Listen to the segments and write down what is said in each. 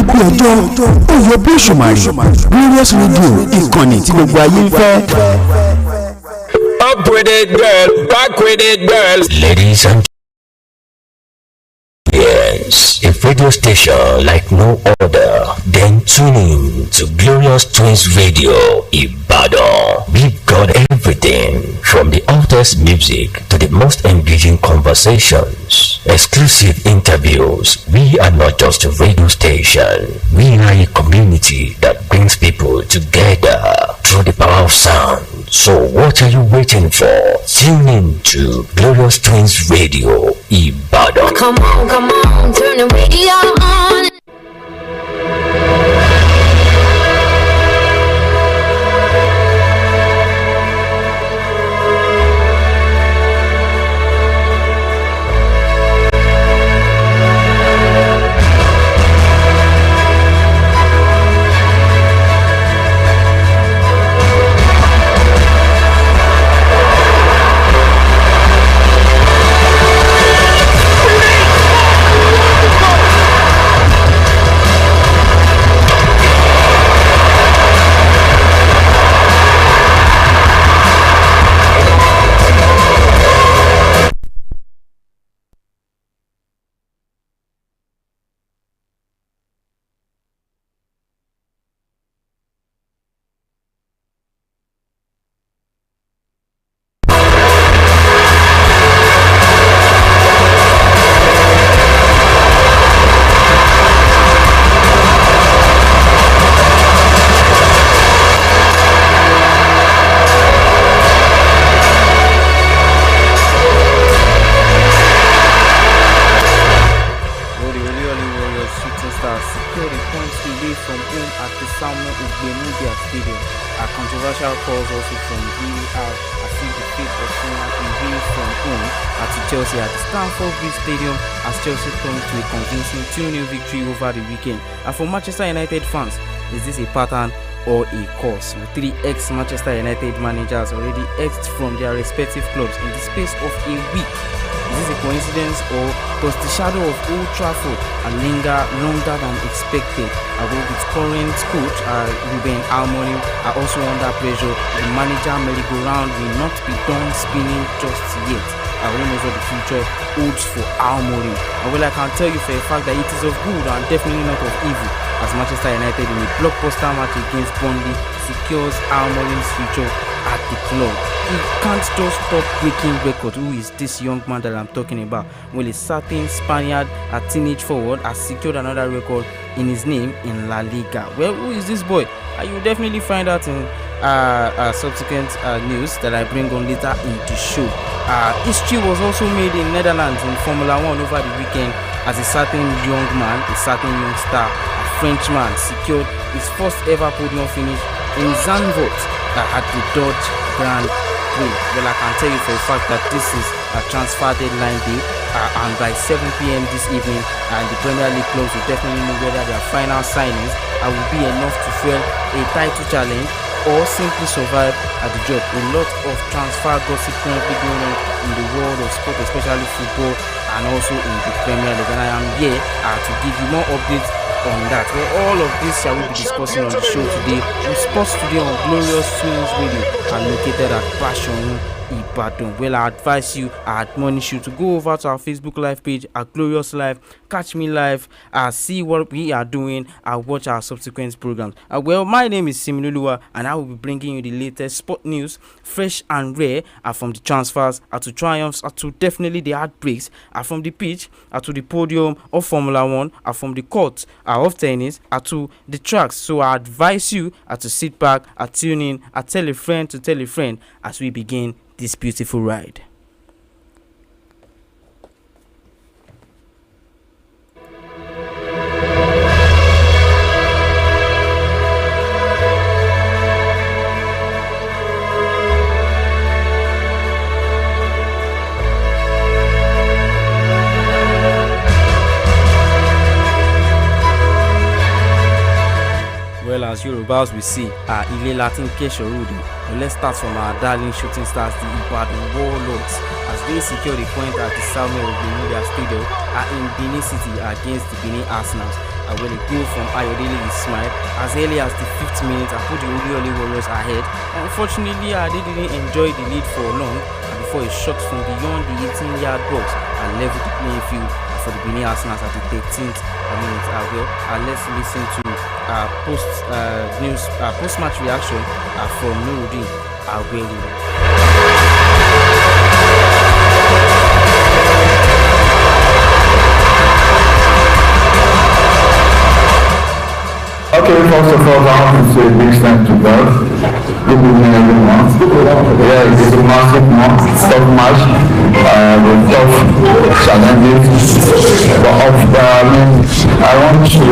pé ọjọ́ ó yọ bí òṣùmàrè Glorious Radio ìkànnì tí gbogbo ayé ń fẹ́. Up with it, girl. Back with it, girl. Ladies and yes, a radio station like no other. Then tune in to Glorious Twins Radio Ibadan. We've got everything from the hottest music to the most engaging conversations, exclusive interviews. We are not just a radio station. We are a community that brings people together through the power of sound. So what are you waiting for? Tune in to Glorious Twins Radio Ibadan. Come on, turn the radio on. Stadium as Chelsea turned to a convincing 2-0 victory over the weekend. And for Manchester United fans, is this a pattern or a course? With 3 ex-Manchester United managers already exed from their respective clubs in the space of a week. Is this a coincidence, or does the shadow of Old Trafford linger longer than expected? Although its current coach, Ruben Amorim, are also under pressure, the manager merry-go-round will not be done spinning just yet. I don't know what the future holds for Amorim. And well, I can tell you for a fact that it is of good and definitely not of evil, as Manchester United in a blockbuster match against Burnley secures Amorim's future at the club. He can't just stop breaking records. Who is this young man that I'm talking about? Well, a certain Spaniard, a teenage forward, has secured another record in his name in La Liga. Well, who is this boy? You will definitely find out in subsequent news that I bring on later in the show. History was also made in Netherlands in Formula 1 over the weekend, as a certain young man, a certain young star, a Frenchman, secured his first ever podium finish in Zandvoort at the Dutch Grand Prix. Well, I can tell you for a fact that this is a transfer deadline day, and by 7 p.m. this evening, the Premier League clubs will definitely know whether their final signings will be enough to fuel a title challenge or simply survive at the job. A lot of transfer gossip currently going on in the world of sport, especially football, and also in the Premier League. And I am here to give you more updates on that. Well, all of this shall we be discussing on the show today. We Sports Today on Glorious Twins Radio, and located at Passion Ibadan. Well, I advise you, I admonish you to go over to our Facebook live page at Glorious Live, catch me live, see what we are doing, watch our subsequent programs. Well, my name is Similuluwa, and I will be bringing you the latest sport news, fresh and rare, from the transfers to triumphs to definitely the heartbreaks, from the pitch to the podium of Formula 1, from the court of tennis to the tracks. So I advise you to sit back, tune in, tell a friend to tell a friend as we begin this beautiful ride. Well, as Yorubas we see, Ile Latin Keshorudu. Well, let's start from our darling shooting stars, the Ibadan Warlords, as they secure the point at the Samuel Ogbemudia Stadium in Benin City against the Benin Arsenals. Well, a goal from Ayodele Ismail as early as the 5th minute and put the Oluyole Warriors ahead. Unfortunately, they didn't enjoy the lead for long before a shot from beyond the 18-yard box and leveled the playing field for the Benin Arsenals at the 13th minute. Let's listen to post-match reaction from Nuruddin Aguero. Okay, first of all, I want to say a big thanks to God. Good evening, everyone. Yeah, it's a massive tough match with tough challenges. But I want to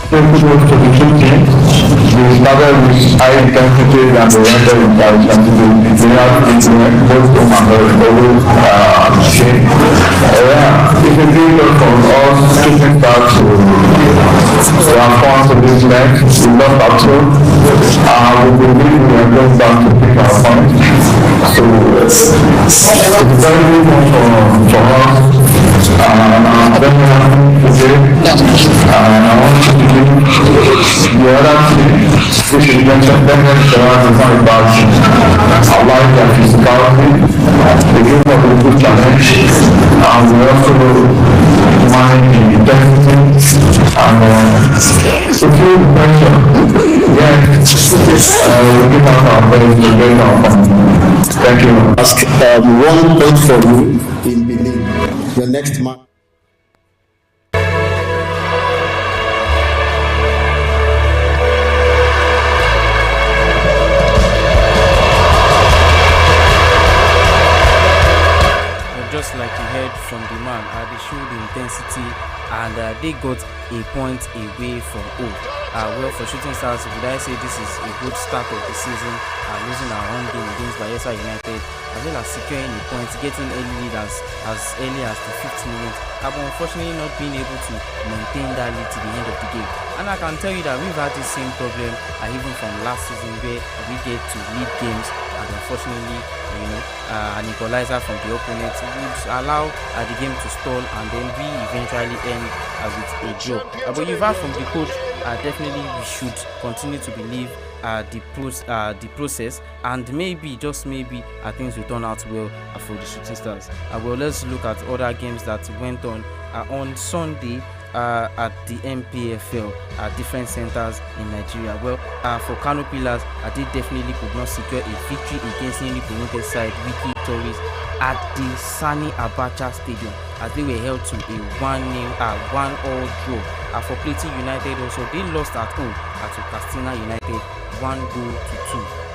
take kudos to the two teams. They started with high intensity and they ended with high intensity. They have both home and away machine. It's a big look for us shooting stars to transform to this next. We lost our two. We believe we are going back to pick our points. So it's very big one for us. I'm very happy today. I want to give the other team, which is mentioned, definitely for us is not a bad thing. I like their physicality. They give us a good challenge. And we also manage the intensity and to feel the pressure. Yeah, we give us our best to get our fun. Thank you. Ask 1 point for you in Benin. Your next match. Just like you heard from the man, they showed intensity and they got a point away from home. Well, for Shooting Stars, would I say this is a good start of the season, losing our home game against Bayelsa United, as well as securing a point, getting early lead as early as the 5th minute, but unfortunately not being able to maintain that lead to the end of the game. And I can tell you that we've had the same problem even from last season, where we get to lead games and unfortunately an equalizer from the opponent would allow the game to stall and then we eventually end with a draw. But you've heard from the coach, definitely we should continue to believe the process, and maybe, just maybe, things will turn out well for the Shooting Stars. Well, let's look at other games that went on Sunday at the MPFL at different centers in Nigeria. Well, for Kano Pillars, they definitely could not secure a victory against newly promoted side Wiki Tories at the Sani Abacha Stadium, as they were held to a 1-1 draw. For Plateau United also, they lost at home to Castina United 1-2.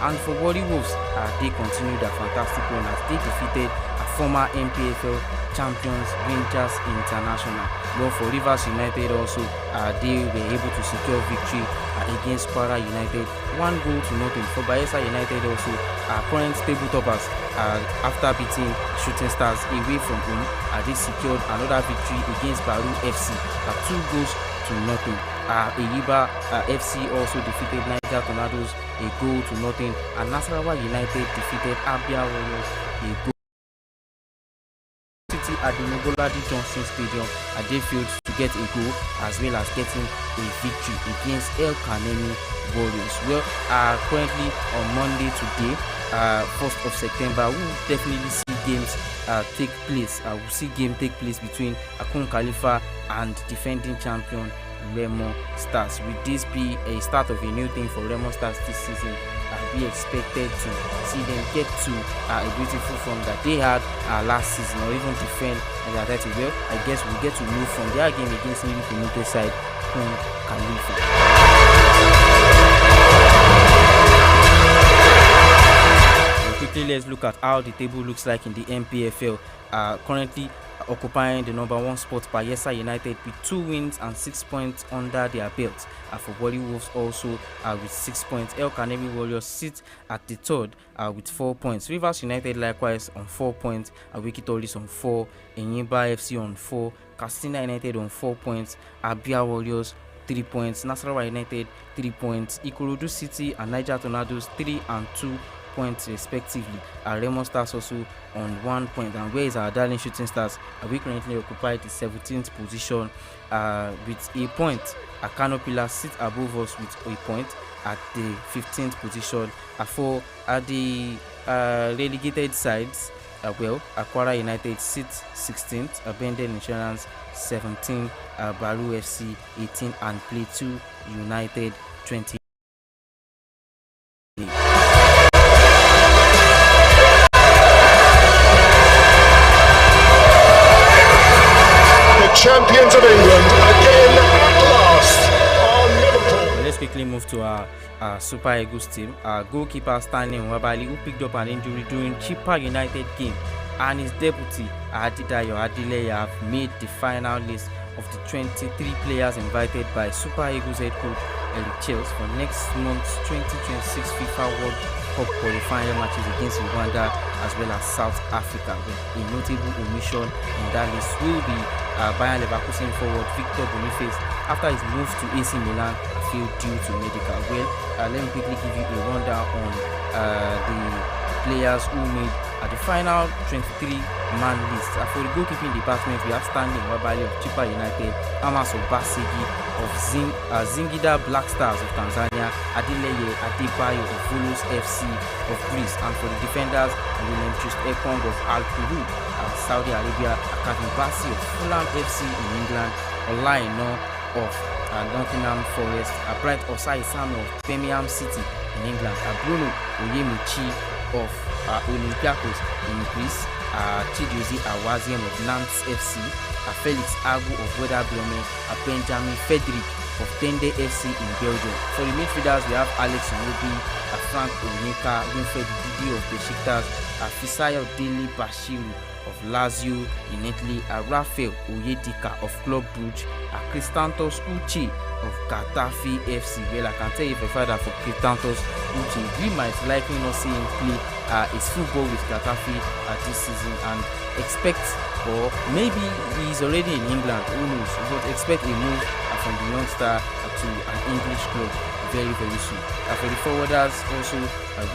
And for Warri Wolves, they continued their fantastic run as they defeated former MPFL champions Rangers International. Well, for Rivers United also, they were able to secure victory against Kwara United 1-0. For Bayelsa United also, current table toppers, after beating Shooting Stars away from home, they secured another victory against Baru FC 2-0. Eyiba FC also defeated Niger Tornadoes 1-0, and Nasarawa United defeated Abia Warriors 1-0. At the Mobolade Johnson Stadium, they failed to get a goal as well as getting a victory against El Kanemi Warriors. Well, currently on Monday today, 1st of September, we will definitely see games take place. We'll see game take place between Akun Khalifa and defending champion Remo Stars. Will this be a start of a new thing for Remo Stars this season? We expected to see them get to a beautiful form that they had last season, or even defend their title. Well, I guess we'll get to know from their game against newly promoted side Akun Khalifa. Quickly, let's look at how the table looks like in the MPFL. Currently occupying the number 1 spot, Bayelsa United with 2 wins and 6 points under their belts. For Warri Wolves also with 6 points. El Kanemi Warriors sit at the 3rd with 4 points. Rivers United likewise on 4 points. Wiki Tories on 4. Enyimba FC on 4. Castina United on 4 points. Abia Warriors 3 points. Nasarawa United 3 points. Ikorodu City and Niger Tornadoes 3 and 2 points respectively. Remo Stars also on 1 point. And where is our darling Shooting Stars? We currently occupy the 17th position with a point. Kano Pillars sit above us with a point at the 15th position. For the relegated sides, Akwara United sits 16th, Bendel Insurance 17, Baru FC 18, and Plateau United 20. Champions of England again at last are Liverpool. Let's quickly move to our Super Eagles team. Our goalkeeper Stanley Nwabali, who picked up an injury during Chippa United game, and his deputy Adidayo Adileya have made the final list of the 23 players invited by Super Eagles head coach Eric Chels for next month's 2026 FIFA World Cup qualifying matches against Rwanda as well as South Africa. A notable omission in that list will be Bayern Leverkusen forward Victor Boniface after his move to AC Milan failed due to medical. Let me quickly give you a rundown on the players who made the final 23-man list. For the goalkeeping department, we have Stanley Nwabali of Chippa United, Amos Obasegi of Zingida Black Stars of Tanzania, Adeleye Adebayo of Volos FC of Greece, and for the defenders, William Just Ekong of Al Khulud of Saudi Arabia, Akadim Bassi of Fulham FC in England, Olaino of Nottingham Forest, Bright Osai Samuel of Birmingham City in England, Bruno Oyemichi of Olympiacos in Greece, Chidiozi Awaziem of Nantes FC, Felix Agu of Werder Bremen, Benjamin Frederick of Tende FC in Belgium. For the midfielders, we have Alex Nwobi, Frank Onyeka, Winfred Didi of Besiktas, Fisayo Dele Bashiru of Lazio in Italy, Rafael Oyedika of Club Brugge, Christantos Uche of Getafe FC. Well, I can tell you for a fact that for Christantos Uche, we might likely not see him play his football with Getafe this season, and expect, or maybe he's already in England, who knows, but expect a move from the youngster to an English club very, very soon. For the forwarders also,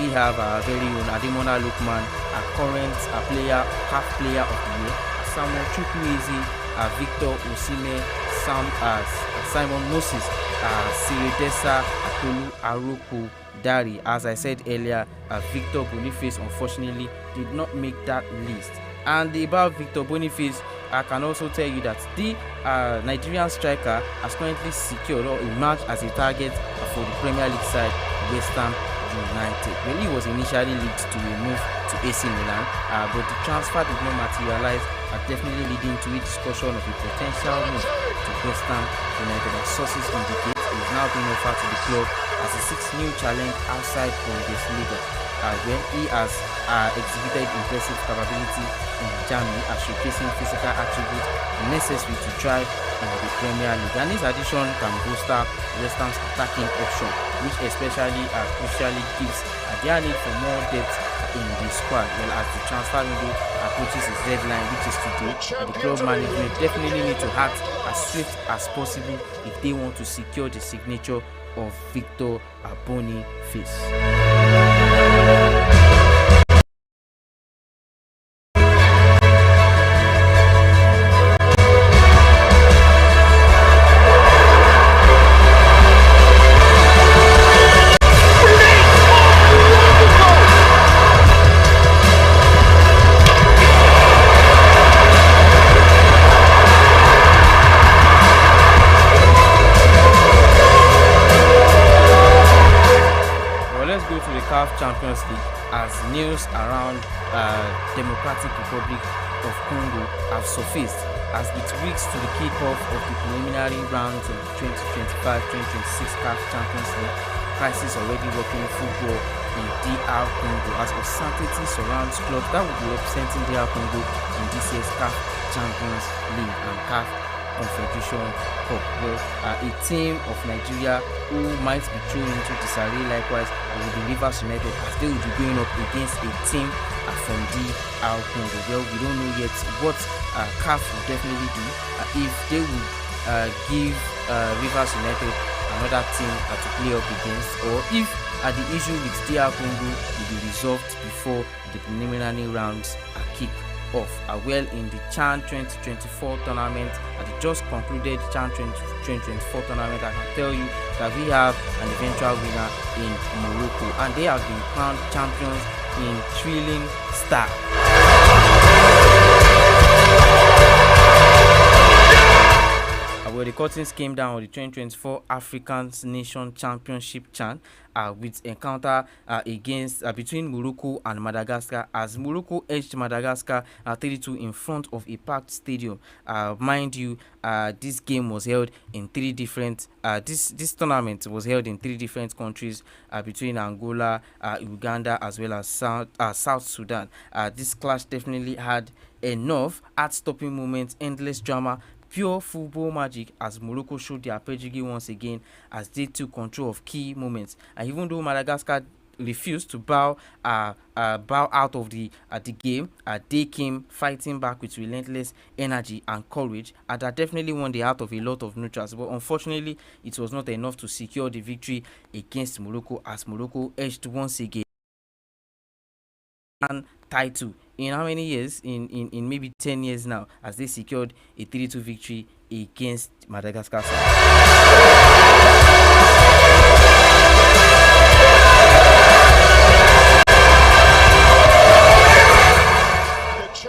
we have our very own Ademola Lookman, a current player, half player of the year, Samuel Chukwueze, Victor Osimhen, Simon Moses, Siredesa Atolu Aroko Dari. As I said earlier, Victor Boniface unfortunately did not make that list. And about Victor Boniface, I can also tell you that the Nigerian striker has currently secured or emerged as a target for the Premier League side, West Ham United. Well, he was initially linked to a move to AC Milan, but the transfer did not materialize, definitely leading to a discussion of a potential move to West Ham United. As sources indicate, he is now being offered to the club as a sixth new challenge outside Bundesliga. When he has exhibited impressive capability in Germany, showcasing physical attributes necessary to thrive in the Premier League. And this addition can bolster West Ham's attacking option, which especially crucially gives their need for more depth in the squad. Well, as the transfer window approaches its deadline, which is today, the club management definitely need to act as swift as possible if they want to secure the signature of Victor Boniface. Champions League, as news around Democratic Republic of Congo have surfaced as it weeks to the kickoff of the preliminary rounds of the 2025-2026 CAF Champions League. Crisis already working football in DR Congo as uncertainty surrounds clubs that will be representing DR Congo in this year's CAF Champions League and CAF Confederation Cup. Well, a team of Nigeria who might be thrown into disarray likewise will be Rivers United, as they will be going up against a team from DR Congo. Well, we don't know yet what CAF will definitely do, if they would give Rivers United another team to play up against, or if the issue with DR Congo will be resolved before the preliminary rounds are kicked off. Well, in the CHAN 2024 tournament, at the just concluded CHAN 2024 tournament, I can tell you that we have an eventual winner in Morocco, and they have been crowned champions in thrilling style. Well, the curtains came down with the 2024 African Nation Championship CHAN with encounter against between Morocco and Madagascar, as Morocco edged Madagascar 3-2 in front of a packed stadium. Mind you, this game was held in three different. This tournament was held in three different countries between Angola, Uganda, as well as South Sudan. This clash definitely had enough heart-stopping moments, endless drama, pure football magic, as Morocco showed their pedigree once again as they took control of key moments. And even though Madagascar refused to bow out of the game, they came fighting back with relentless energy and courage, and that definitely won the heart of a lot of neutrals. But unfortunately, it was not enough to secure the victory against Morocco, as Morocco edged once again and title in how many years? In maybe 10 years now, as they secured a 3-2 victory against Madagascar.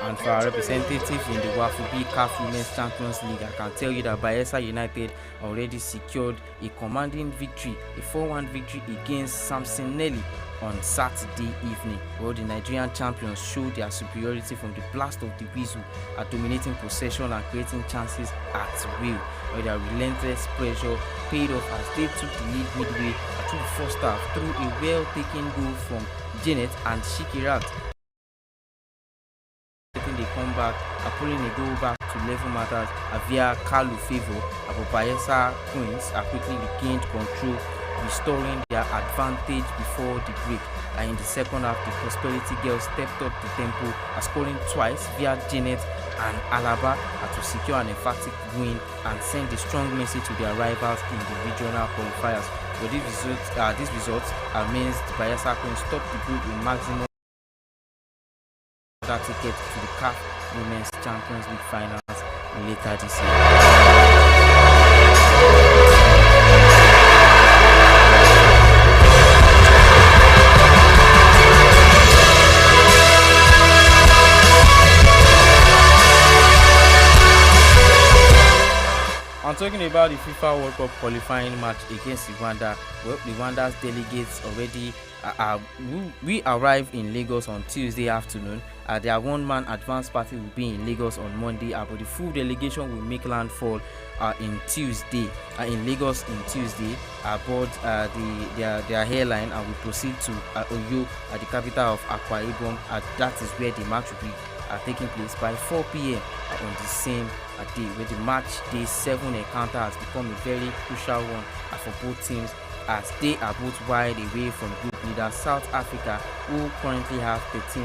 And for our representative in the WAFB CAF Women's Champions League, I can tell you that Bayelsa United already secured a commanding victory, a 4-1 victory against Samson Nelly on Saturday evening. Well, the Nigerian champions showed their superiority from the blast of the whistle, dominating possession and creating chances at will. Well, their relentless pressure paid off as they took the lead midway through the first half through a well-taken goal from Janet and Shikirat. They come back, pulling a goal back to level matters via Kalu Favor. Bayelsa Queens quickly regained control, restoring their advantage before the break. And in the second half, the Prosperity Girls stepped up the tempo, scoring twice via Janet and Alaba to secure an emphatic win and send a strong message to their rivals in the regional qualifiers. But these results means the Bayelsa Queens topped the group with maximum ticket to the CAF Women's Champions League finals later this year. I'm talking about the FIFA World Cup qualifying match against Rwanda. Well, Rwanda's delegates already we arrived in Lagos on Tuesday afternoon. Their one-man advance party will be in Lagos on Monday, but the full delegation will make landfall in Lagos on Tuesday aboard their airline, and will proceed to Oyo, the capital of Akwa Ibom. That is where the match will be taking place by 4 p.m. On the same day, where the match day 7 encounter has become a very crucial one for both teams, as they are both wide away from group leader South Africa, who currently have 13